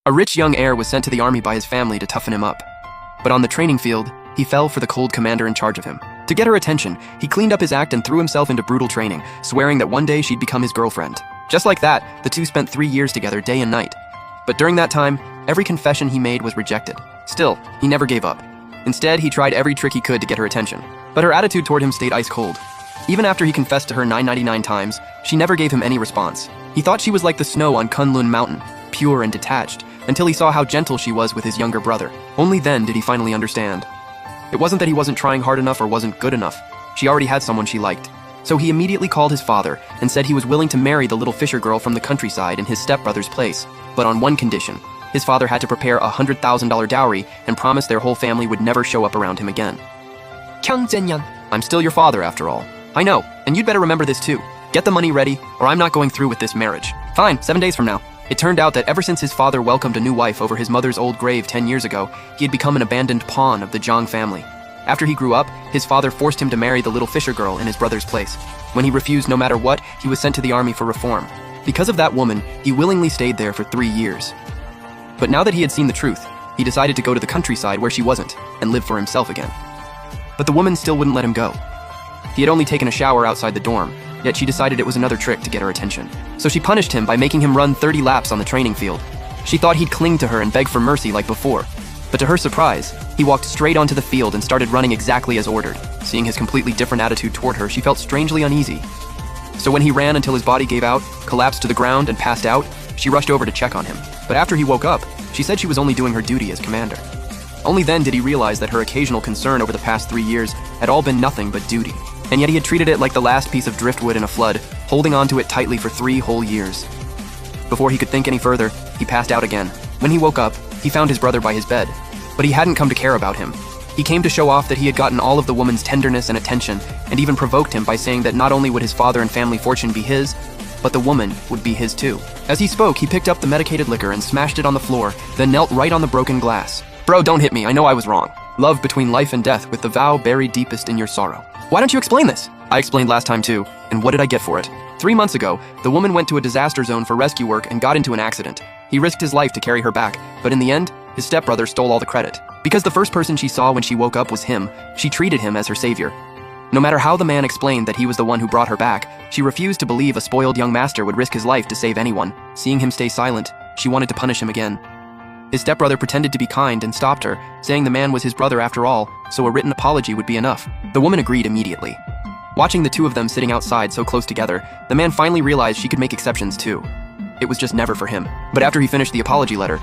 A rich young heir was sent to the army by his family to toughen him up. But on the training field, he fell for the cold commander in charge of him. To get her attention, he cleaned up his act and threw himself into brutal training, swearing that one day she'd become his girlfriend. Just like that, the two spent 3 years together day and night. But during that time, every confession he made was rejected. Still, he never gave up. Instead, he tried every trick he could to get her attention. But her attitude toward him stayed ice cold. Even after he confessed to her 999 times, she never gave him any response. He thought she was like the snow on Kunlun Mountain, pure and detached, until he saw how gentle she was with his younger brother. Only then did he finally understand. It wasn't that he wasn't trying hard enough or wasn't good enough. She already had someone she liked. So he immediately called his father and said he was willing to marry the little fisher girl from the countryside in his stepbrother's place, but on one condition. His father had to prepare a $100,000 dowry and promise their whole family would never show up around him again. Kyung Zhenyan, I'm still your father after all. I know, and you'd better remember this too. Get the money ready, or I'm not going through with this marriage. Fine, 7 days from now. It turned out that ever since his father welcomed a new wife over his mother's old grave 10 years ago, he had become an abandoned pawn of the Zhang family. After he grew up, his father forced him to marry the little fisher girl in his brother's place. When he refused no matter what, he was sent to the army for reform. Because of that woman, he willingly stayed there for 3 years. But now that he had seen the truth, he decided to go to the countryside where she wasn't, and live for himself again. But the woman still wouldn't let him go. He had only taken a shower outside the dorm, yet she decided it was another trick to get her attention. So she punished him by making him run 30 laps on the training field. She thought he'd cling to her and beg for mercy like before. But to her surprise, he walked straight onto the field and started running exactly as ordered. Seeing his completely different attitude toward her, she felt strangely uneasy. So when he ran until his body gave out, collapsed to the ground, and passed out, she rushed over to check on him. But after he woke up, she said she was only doing her duty as commander. Only then did he realize that her occasional concern over the past 3 years had all been nothing but duty. And yet he had treated it like the last piece of driftwood in a flood, holding onto it tightly for 3 whole years. Before he could think any further, he passed out again. When he woke up, he found his brother by his bed. But he hadn't come to care about him. He came to show off that he had gotten all of the woman's tenderness and attention, and even provoked him by saying that not only would his father and family fortune be his, but the woman would be his too. As he spoke, he picked up the medicated liquor and smashed it on the floor, then knelt right on the broken glass. Bro, don't hit me, I know I was wrong. Love between life and death with the vow buried deepest in your sorrow. Why don't you explain this? I explained last time too, and what did I get for it? 3 months ago, the woman went to a disaster zone for rescue work and got into an accident. He risked his life to carry her back, but in the end, his stepbrother stole all the credit. Because the first person she saw when she woke up was him, she treated him as her savior. No matter how the man explained that he was the one who brought her back, she refused to believe a spoiled young master would risk his life to save anyone. Seeing him stay silent, she wanted to punish him again. His stepbrother pretended to be kind and stopped her, saying the man was his brother after all, so a written apology would be enough. The woman agreed immediately. Watching the two of them sitting outside so close together, the man finally realized she could make exceptions too. It was just never for him. But after he finished the apology letter,